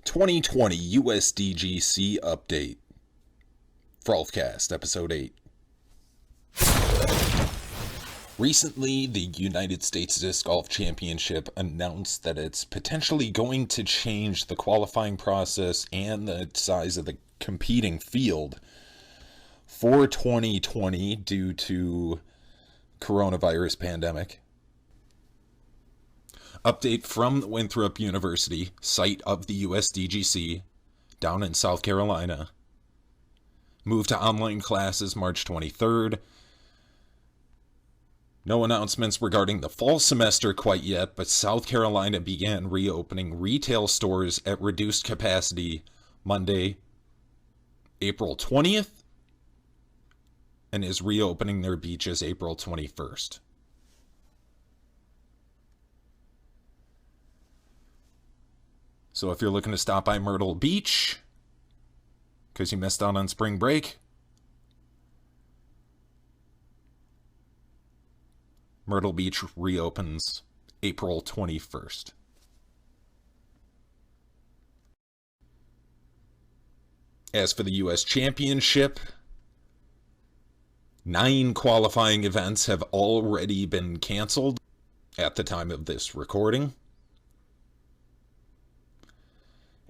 2020 USDGC update. Frolfcast, episode 8. Recently, the United States Disc Golf Championship announced that it's potentially going to change the qualifying process and the size of the competing field for 2020 due to coronavirus pandemic. Update from the Winthrop University, site of the USDGC, down in South Carolina. Moved to online classes March 23rd. No announcements regarding the fall semester quite yet, but South Carolina began reopening retail stores at reduced capacity Monday, April 20th, and is reopening their beaches April 21st. So if you're looking to stop by Myrtle Beach because you missed out on spring break, Myrtle Beach reopens April 21st. As for the U.S. Championship, 9 qualifying events have already been canceled at the time of this recording.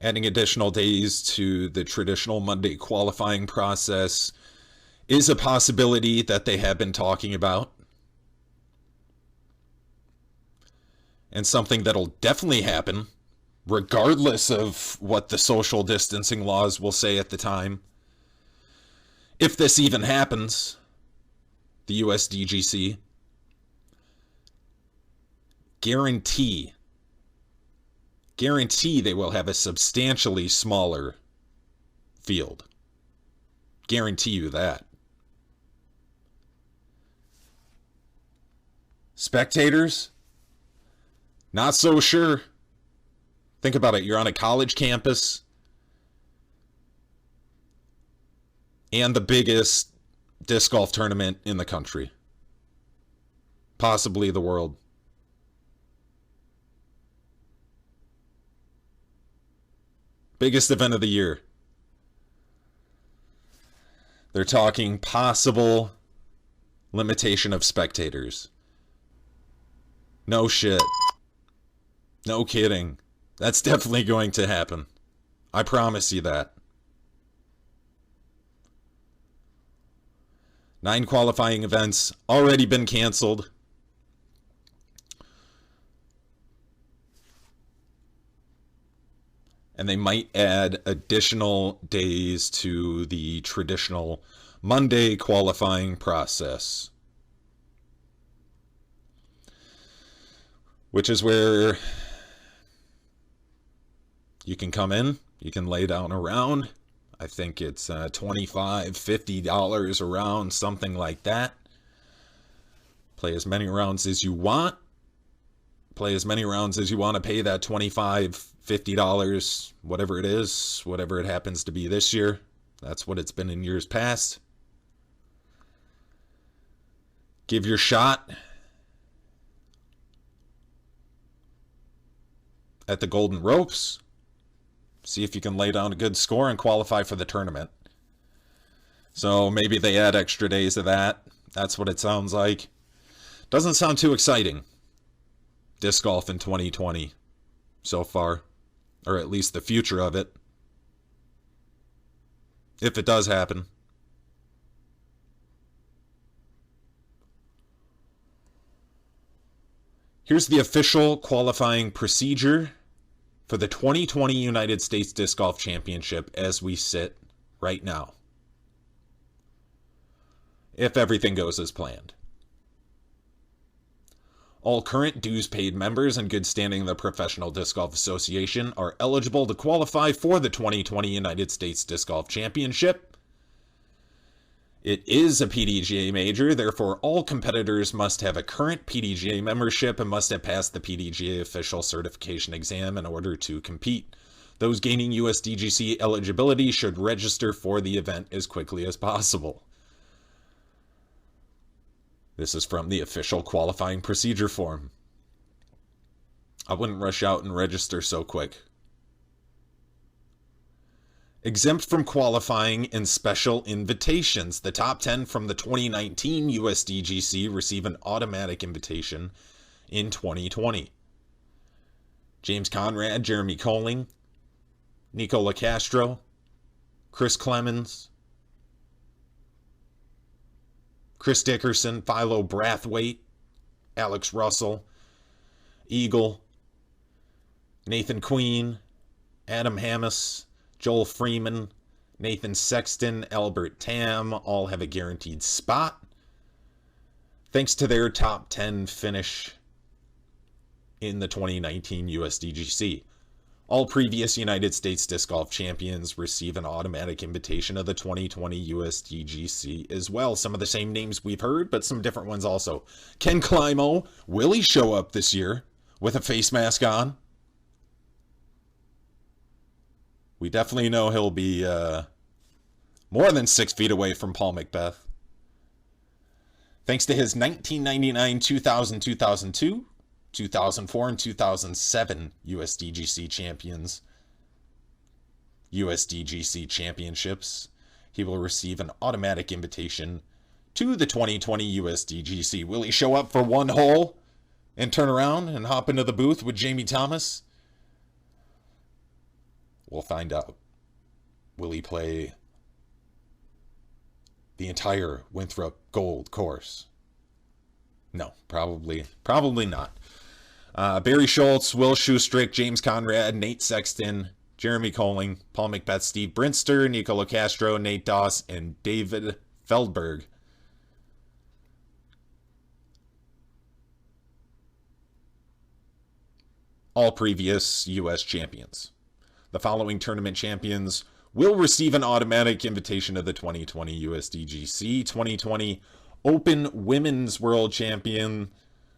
Adding additional days to the traditional Monday qualifying process is a possibility that they have been talking about. And something that'll definitely happen, regardless of what the social distancing laws will say at the time. If this even happens, the USDGC guarantee they will have a substantially smaller field. Guarantee you that. Spectators? Not so sure. Think about it. You're on a college campus, and the biggest disc golf tournament in the country. Possibly the world. Biggest event of the year. They're talking possible limitation of spectators. No shit. No kidding. That's definitely going to happen. I promise you that. 9 qualifying events already been canceled. And they might add additional days to the traditional Monday qualifying process. Which is where you can come in, you can lay down a round. I think it's $25, $50 a round, something like that. Play as many rounds as you want. Play as many rounds as you want to pay that $25, $50, whatever it is, whatever it happens to be this year. That's what it's been in years past. Give your shot at the Golden Ropes. See if you can lay down a good score and qualify for the tournament. So maybe they add extra days of that. That's what it sounds like. Doesn't sound too exciting. Disc golf in 2020 so far, or at least the future of it, if it does happen. Here's the official qualifying procedure for the 2020 United States Disc Golf Championship as we sit right now, if everything goes as planned. All current dues-paid members in good standing of the Professional Disc Golf Association are eligible to qualify for the 2020 United States Disc Golf Championship. It is a PDGA major, therefore all competitors must have a current PDGA membership and must have passed the PDGA official certification exam in order to compete. Those gaining USDGC eligibility should register for the event as quickly as possible. This is from the official qualifying procedure form. I wouldn't rush out and register so quick. Exempt from qualifying and special invitations. The top 10 from the 2019 USDGC receive an automatic invitation in 2020. James Conrad, Jeremy Colling, Nicola Castro, Chris Clemens, Chris Dickerson, Philo Brathwaite, Alex Russell, Eagle, Nathan Queen, Adam Hammis, Joel Freeman, Nathan Sexton, Albert Tam all have a guaranteed spot thanks to their top 10 finish in the 2019 USDGC. All previous United States Disc Golf champions receive an automatic invitation of the 2020 USDGC as well. Some of the same names we've heard, but some different ones also. Ken Climo, will he show up this year with a face mask on? We definitely know he'll be more than 6 feet away from Paul Macbeth. Thanks to his 1999, 2000, 2002, 2004, and 2007 USDGC championships, he will receive an automatic invitation to the 2020 USDGC. Will he show up for one hole and turn around and hop into the booth with Jamie Thomas? We'll find out. Will he play the entire Winthrop Gold course? No, probably not. Barry Schultz, Will Schustrick, James Conrad, Nate Sexton, Jeremy Colling, Paul Macbeth, Steve Brinster, Nicola Castro, Nate Doss, and David Feldberg. All previous U.S. champions. The following tournament champions will receive an automatic invitation to the 2020 USDGC, 2020 Open Women's World Champion,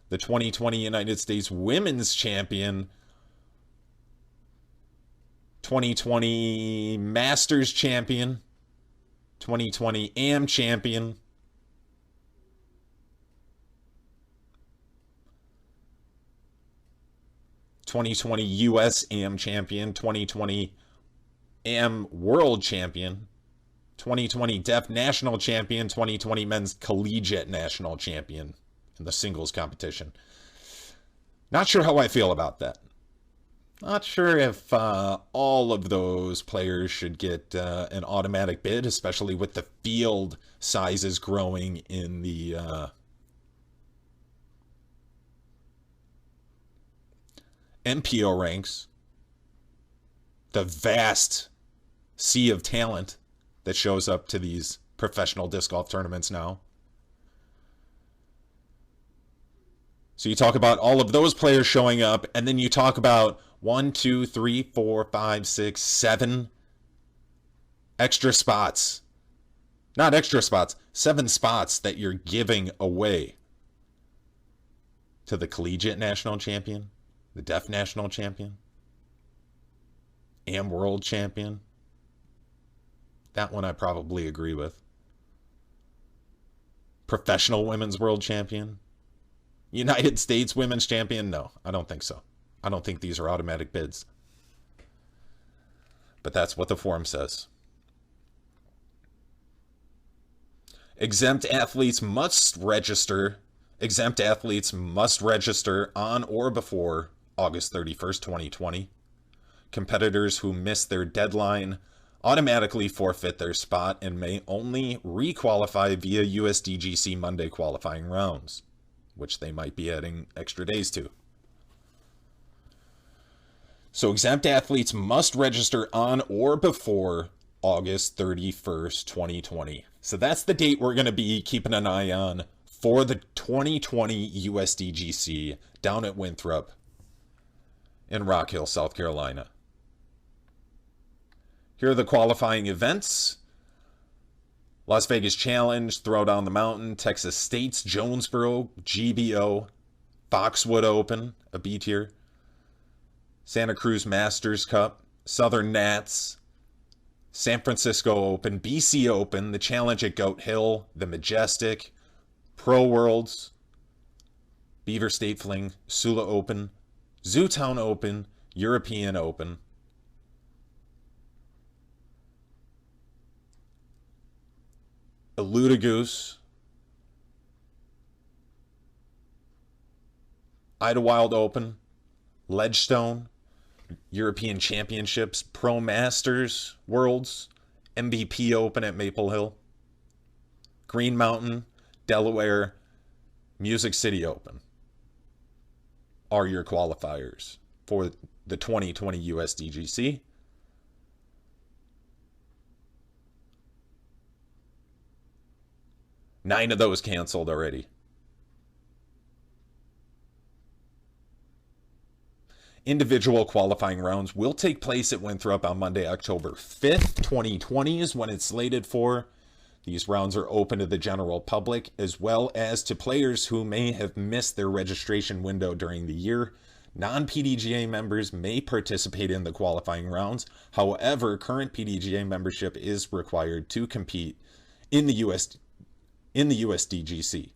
the 2020 United States Women's Champion, 2020 Masters Champion, 2020 AM Champion, 2020 US AM Champion, 2020 AM World Champion, 2020 Deaf National Champion, 2020 Men's Collegiate National Champion in the singles competition. Not sure how I feel about that. Not sure if all of those players should get an automatic bid, especially with the field sizes growing in the MPO ranks. The vast sea of talent that shows up to these professional disc golf tournaments now. So you talk about all of those players showing up, and then you talk about 1, 2, 3, 4, 5, 6, 7 extra spots. Not extra spots, 7 spots that you're giving away to the Collegiate National Champion, the Deaf National Champion, AM World Champion. That one I probably agree with. Professional Women's World Champion. United States Women's Champion? No, I don't think so. I don't think these are automatic bids. But that's what the form says. Exempt athletes must register on or before August 31st, 2020. Competitors who miss their deadline automatically forfeit their spot and may only re-qualify via USDGC Monday qualifying rounds, which they might be adding extra days to. So exempt athletes must register on or before August 31st, 2020. So that's the date we're going to be keeping an eye on for the 2020 USDGC down at Winthrop in Rock Hill, South Carolina. Here are the qualifying events. Las Vegas Challenge, Throwdown the Mountain, Texas States, Jonesboro, GBO, Foxwood Open, a B tier, Santa Cruz Masters Cup, Southern Nats, San Francisco Open, BC Open, the Challenge at Goat Hill, the Majestic, Pro Worlds, Beaver State Fling, Sula Open, Zootown Open, European Open, Eludagoose, Idlewild Open, Ledgestone, European Championships, Pro Masters, Worlds, MVP Open at Maple Hill, Green Mountain, Delaware, Music City Open are your qualifiers for the 2020 USDGC. Nine of those canceled already. Individual qualifying rounds will take place at Winthrop on Monday, October 5th, 2020 is when it's slated for. These rounds are open to the general public as well as to players who may have missed their registration window during the year. Non-PDGA members may participate in the qualifying rounds. However, current PDGA membership is required to compete in the USDGC.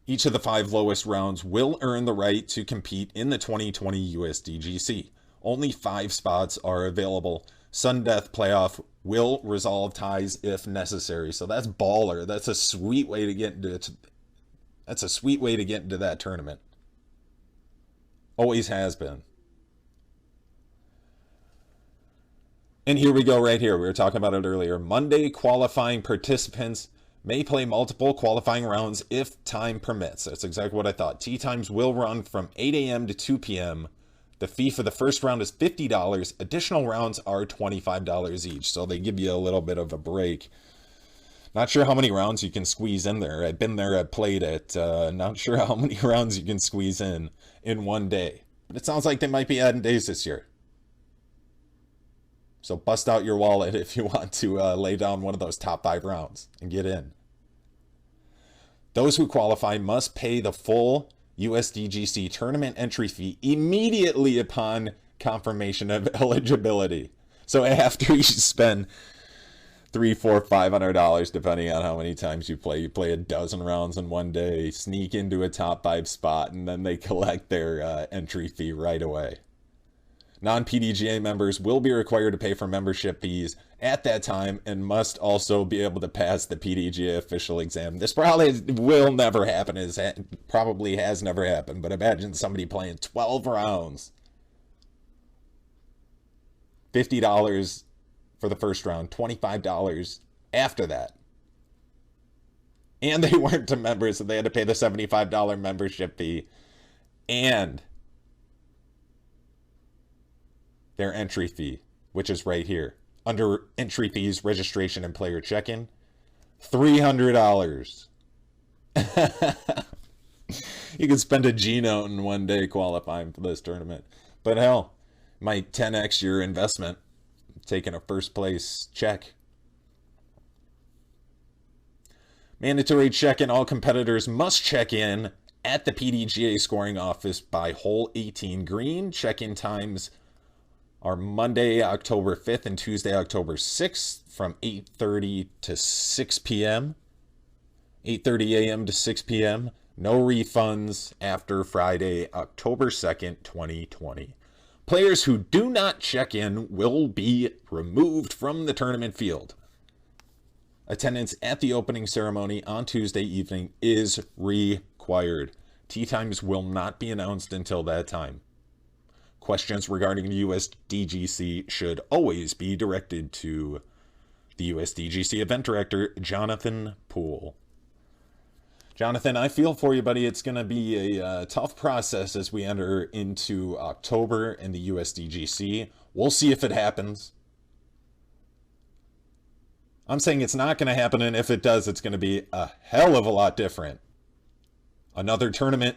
Each of the 5 lowest rounds will earn the right to compete in the 2020 USDGC. Only 5 spots are available. Sudden Death Playoff will resolve ties if necessary. So that's baller. That's a sweet way to get into it. That's a sweet way to get into that tournament. Always has been. And here we go right here. We were talking about it earlier. Monday qualifying participants may play multiple qualifying rounds if time permits. That's exactly what I thought. Tee times will run from 8 a.m. to 2 p.m. The fee for the first round is $50. Additional rounds are $25 each, so they give you a little bit of a break. Not sure how many rounds you can squeeze in there. I've been there, I've played it. Not sure how many rounds you can squeeze in one day. But it sounds like they might be adding days this year. So bust out your wallet if you want to lay down one of those top 5 rounds and get in. Those who qualify must pay the full USDGC tournament entry fee immediately upon confirmation of eligibility. So after you spend $300, $400, $500, depending on how many times you play a dozen rounds in one day, sneak into a top 5 spot, and then they collect their entry fee right away. Non-PDGA members will be required to pay for membership fees at that time and must also be able to pass the PDGA official exam. This probably will never happen. It probably has never happened, but imagine somebody playing 12 rounds. $50 for the first round, $25 after that. And they weren't members, so they had to pay the $75 membership fee and their entry fee, which is right here. Under entry fees, registration, and player check-in, $300. You can spend a G-note in one day qualifying for this tournament. But hell, might 10x your investment taking a first place check. Mandatory check-in. All competitors must check in at the PDGA scoring office by hole 18 green. Check-in times are Monday, October 5th and Tuesday, October 6th from 8:30 to 6 p.m. 8:30 a.m. to 6 p.m. No refunds after Friday, October 2nd, 2020. Players who do not check in will be removed from the tournament field. Attendance at the opening ceremony on Tuesday evening is required. Tee times will not be announced until that time. Questions regarding the USDGC should always be directed to the USDGC event director, Jonathan Poole. Jonathan, I feel for you, buddy. It's going to be a tough process as we enter into October in the USDGC. We'll see if it happens. I'm saying it's not going to happen, and if it does, it's going to be a hell of a lot different. Another tournament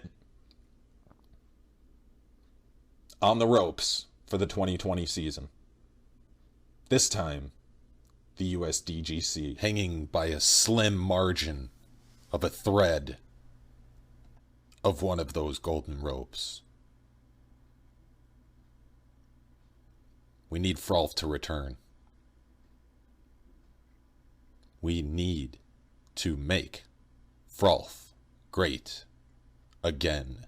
on the ropes for the 2020 season. This time, the USDGC hanging by a slim margin of a thread of one of those golden ropes. We need Frolf to return. We need to make Frolf great again.